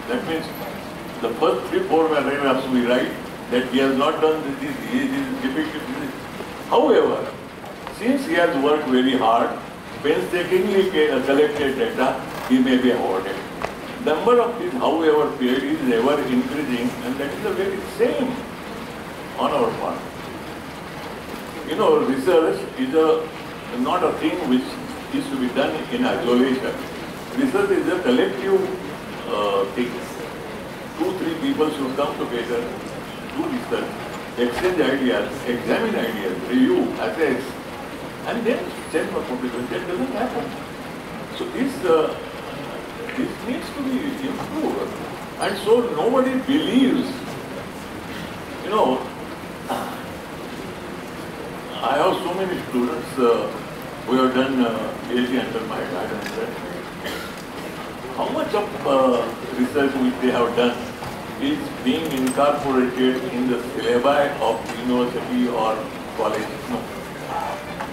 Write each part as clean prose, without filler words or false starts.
That means the first 3-4 paragraphs we write that he has not done this, he is depicted this. However, since he has worked very hard, painstakingly collected data, he may be awarded. Number of his, however, period is ever increasing, and that is the very same on our part. You know, research is not a thing which is to be done in isolation. Research is a collective thing. 2-3 people should come together, do research, exchange ideas, examine ideas, review, assess, and then send for publication. That doesn't happen. So this needs to be improved. And so nobody believes, you know, I have so many students who have done PhD under my guidance. How much of research which they have done is being incorporated in the syllabi of university or college? No.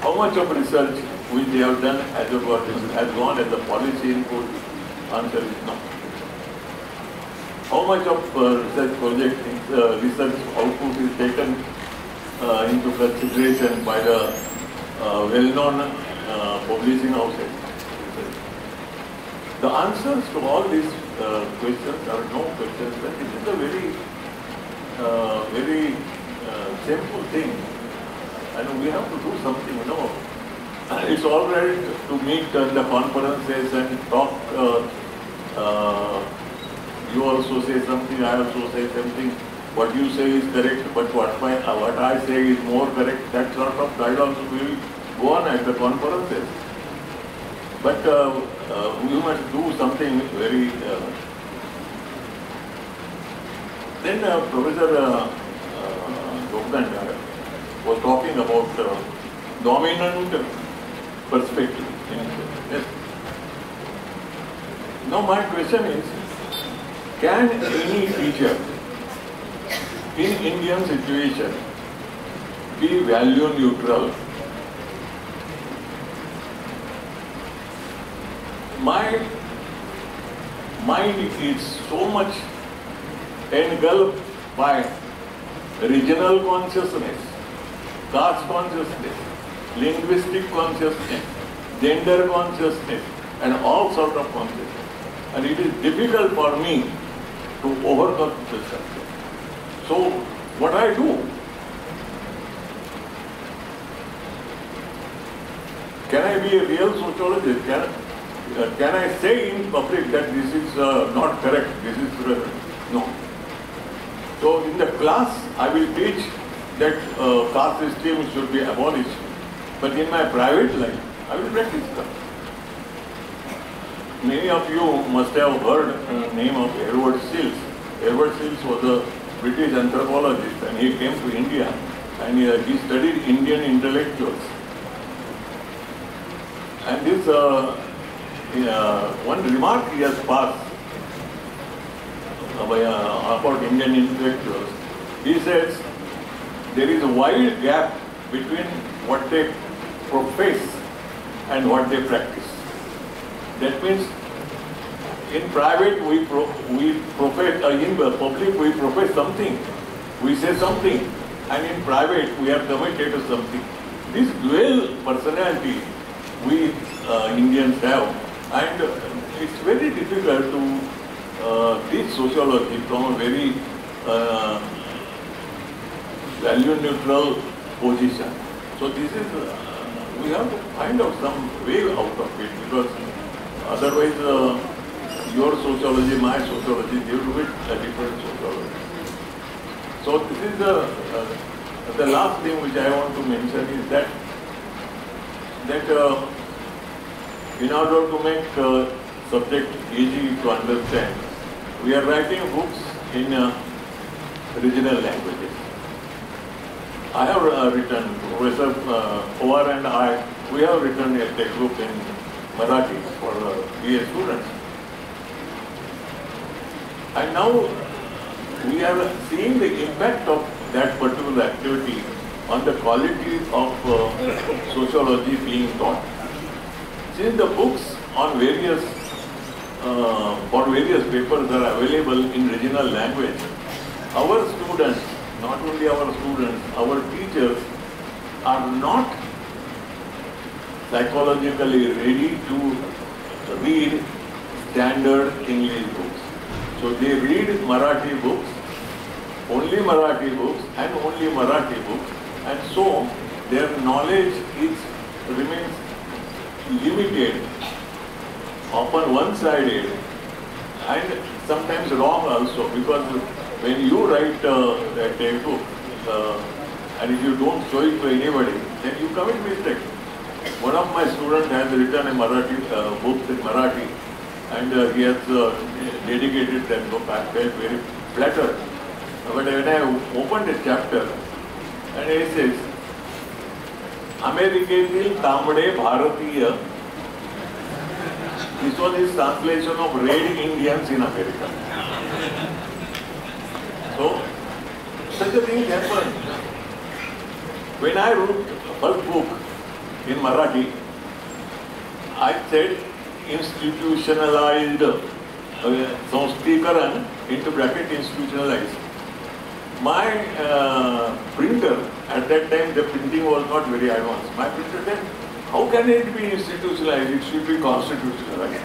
How much of research which they have done has gone as a policy input? Answer is no. How much of research project research output is taken into consideration by the well-known publishing houses? The answers to all these questions are no questions. But it is a very simple thing, and we have to do something. You know, it's all right to meet in the conferences and talk. You also say something, I also say something. What you say is correct, but what I say is more correct. That sort of dialogue will go on at the conferences. But we must do something very... Then Professor Dept was talking about dominant perspective. Yes. Now my question is, can any teacher in Indian situation be value neutral? My mind is so much engulfed by regional consciousness, caste consciousness, linguistic consciousness, gender consciousness, and all sorts of consciousness. And it is difficult for me to overcome this concept. So, what I do? Can I be a real sociologist? Can I say in public that this is not correct, this is no. So in the class I will teach that caste system should be abolished, but in my private life I will practice that. Many of you must have heard the name of Edward Sills. Edward Sills was a British anthropologist, and he came to India and he studied Indian intellectuals. And this one remark he has passed about Indian intellectuals. He says there is a wide gap between what they profess and what they practice. That means in private we profess, in public we profess something, we say something, and in private we are committed to something. This dual personality we Indians have, and it's very difficult to teach sociology from a very value neutral position. So this is, we have to find out some way out of it, because otherwise your sociology, my sociology, they will be a different sociology. So this is the last thing which I want to mention is that in order to make subject easy to understand, we are writing books in regional languages. I have written, Professor Pawar and I, we have written a textbook in Marathi for BA students. And now we are seeing the impact of that particular activity on the quality of sociology being taught. Since the books on various for various papers are available in regional language. Our students, not only our students, our teachers are not psychologically ready to read standard English books. So they read Marathi books, only Marathi books and only Marathi books, and so their knowledge remains limited, often one-sided, and sometimes wrong also, because when you write a textbook and if you don't show it to anybody, then you commit mistake. One of my students has written a Marathi book in Marathi, and he has dedicated that book. I felt very flattered. But when I opened a chapter, and he says, Ameriketil Tamde Bharatiya. This was his translation of Red Indians in America. So, such a thing happened. When I wrote first book in Marathi, I said institutionalized, Sanstikaran, into bracket institutionalized. My printer, at that time the printing was not very advanced. My printer said, how can it be institutionalized? It should be constitutionalized.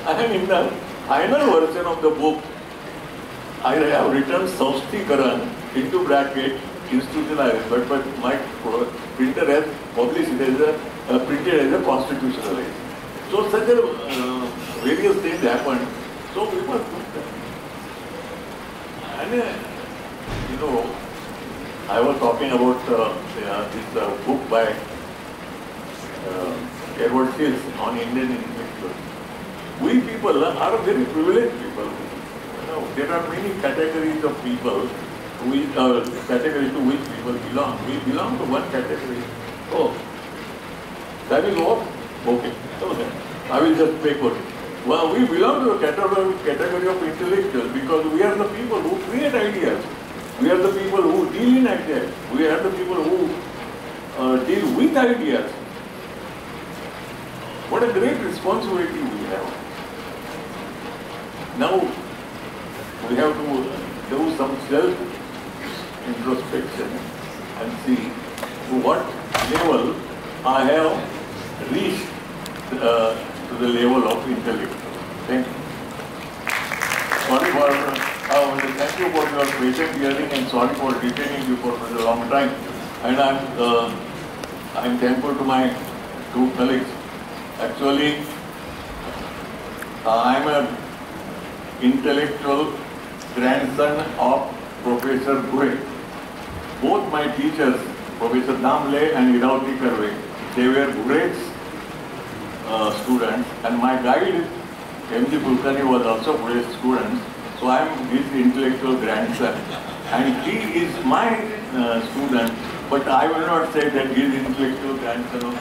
And in the final version of the book, I have written Sanstikaran into bracket institutionalized, but my printer has published it as printed as a constitutionalized. So such a various things happened. So we must put that. And I was talking about this book by Edward Hills on Indian intellectuals. We people are very privileged people. There are many categories of people, categories to which people belong. We belong to one category. Oh, that is what? Okay. Okay. I will just pay for it. Well, we belong to a category of intellectuals because we are the people who create ideas. We are the people who deal in ideas. We are the people who deal with ideas. What a great responsibility we have. Now, we have to do some self-introspection and see to what level I have reached to the level of intellect. Thank you. Sorry for, thank you for your patient hearing and sorry for detaining you for such a long time. And I'm thankful to my two colleagues. Actually, I'm an intellectual grandson of Professor Gure. Both my teachers, Professor Damle and Irauti Karve, they were Gure's students, and my guide, M.G. Kulkarni, was also Gure's student. So I am his intellectual grandson. And he is my student, but I will not say that he is intellectual grandson.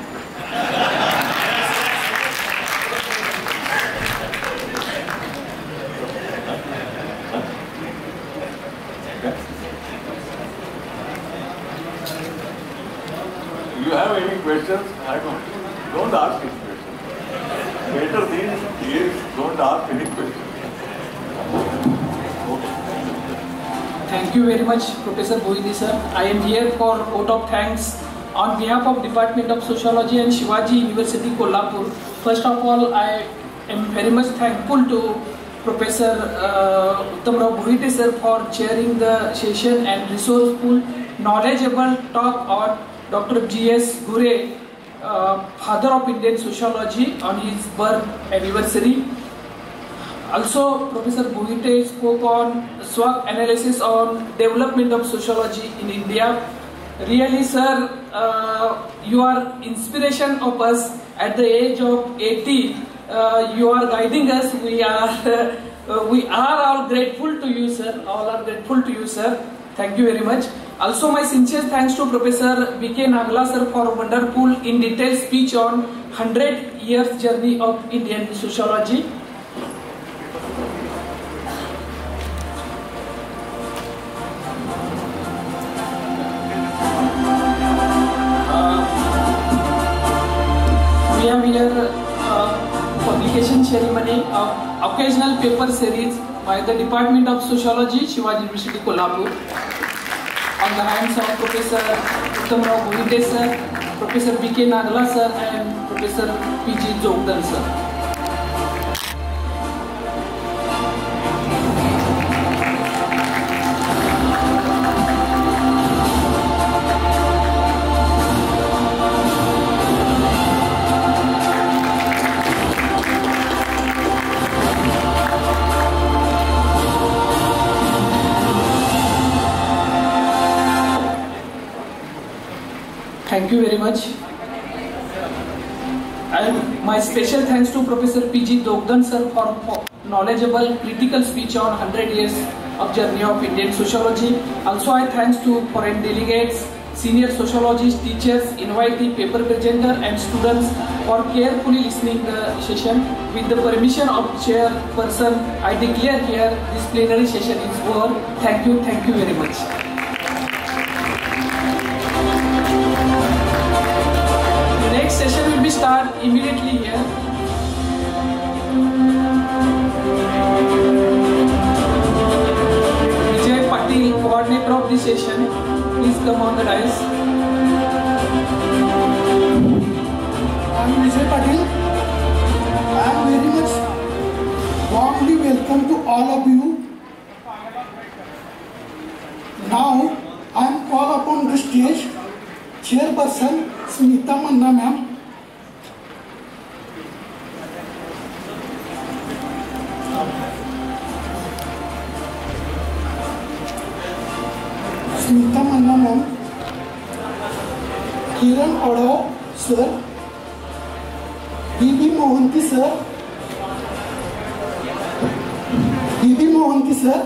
You have any questions? I don't ask any questions. Better thing is don't ask any questions. Okay. Thank you very much, Professor Bohini sir. I am here for vote of thanks on behalf of Department of Sociology and Shivaji University, Kolhapur. First of all, I am very much thankful to Professor Uttamrao Bohite sir for chairing the session and resourceful, knowledgeable talk on Dr. G.S. Gure, father of Indian sociology, on his birth anniversary. Also, Professor Bohite spoke on SWOT analysis on development of sociology in India. Really, sir, you are inspiration of us at the age of 80. You are guiding us. We are all grateful to you, sir. All are grateful to you, sir. Thank you very much. Also, my sincere thanks to Professor B.K. Nagla sir for wonderful in detail speech on 100 years journey of Indian sociology. We have here occasional paper series by the Department of Sociology, Shivaji University, Kolhapur, on the hands of Professor Uttamrao Bohinde sir, Professor B.K. Nagla sir, and Professor P.G. Jogdan sir. Thank you very much. And my special thanks to Professor P.G. Jogdan sir for knowledgeable critical speech on 100 years of journey of Indian sociology. Also I thanks to foreign delegates, senior sociologists, teachers, invitee, paper presenter and students for carefully listening the session. With the permission of chairperson, I declare here this plenary session is over. Thank you very much. Next session will be start immediately here. Vijay Patil, coordinator of this session, please come on the dais. I am Vijay Patil. I am very much warmly welcome to all of you. Now I am called upon the stage Chairperson Smita Manna ma'am. Smita Manna ma'am, Kiran Odhav sir, B.B. Mohanty sir,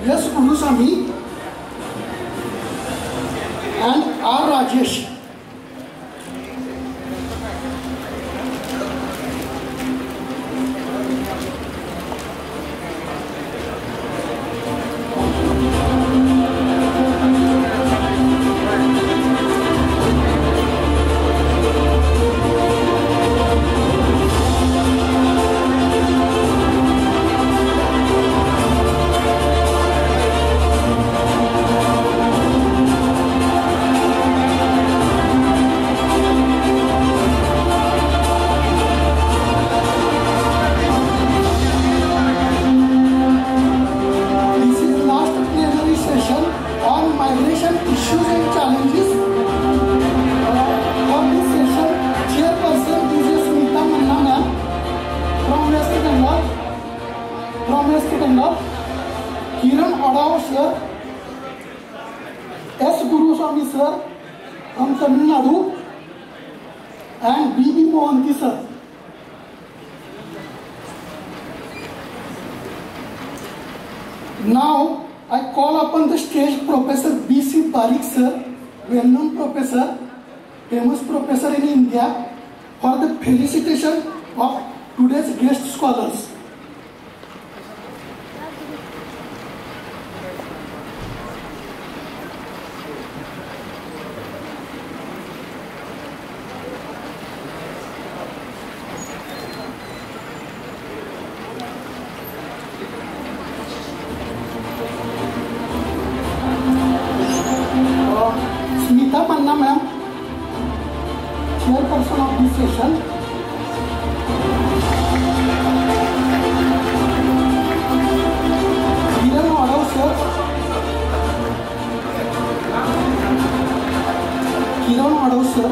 S. Gulusamy and R. Rajesh. Kiran Odhav sir, S. Gulusamy sir from Tamil Nadu, and B.B. Mohanty sir. Now I call upon the stage Professor B.C. Parikh sir, well-known professor, famous professor in India, for the felicitation of today's guest scholars. Smita Manna ma'am, chairperson of this session. Kiran Odhav sir, Kiran Odhav sir,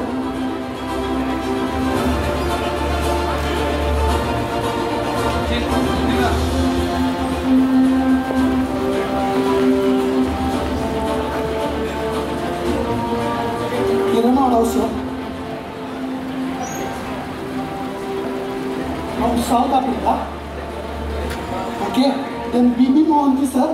Kiran Odhav sir, from South Africa. Okay, then B.B. Mohanty sir.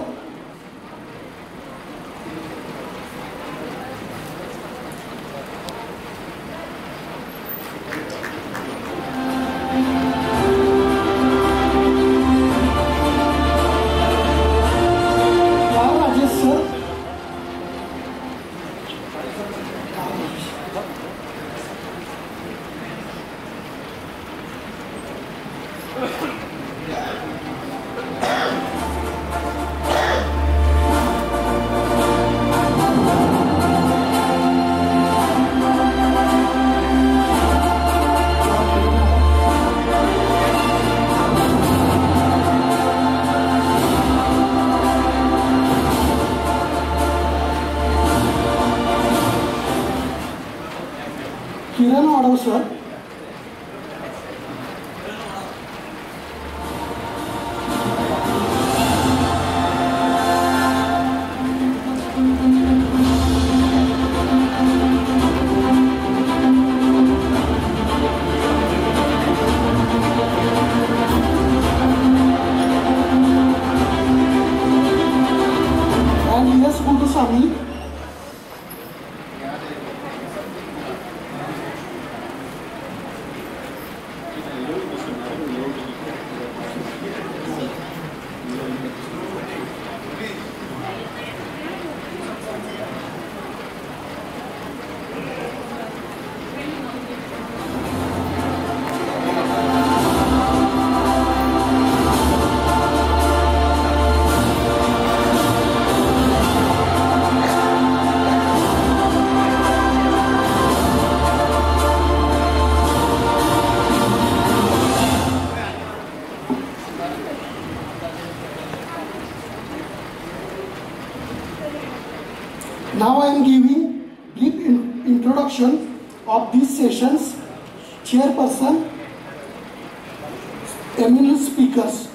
Now I am giving brief introduction of these sessions. Chairperson, eminent speakers.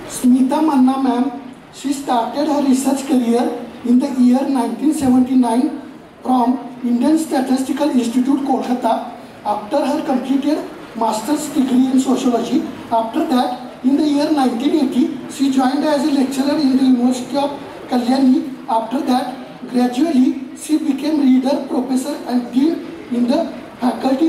Smita Manna ma'am, she started her research career in the year 1979 from Indian Statistical Institute, Kolkata. After her completed master's degree in sociology, after that, in the year 1980, she joined as a lecturer in the University of Kalyani. After that, gradually, she became reader, professor and dean in the Faculty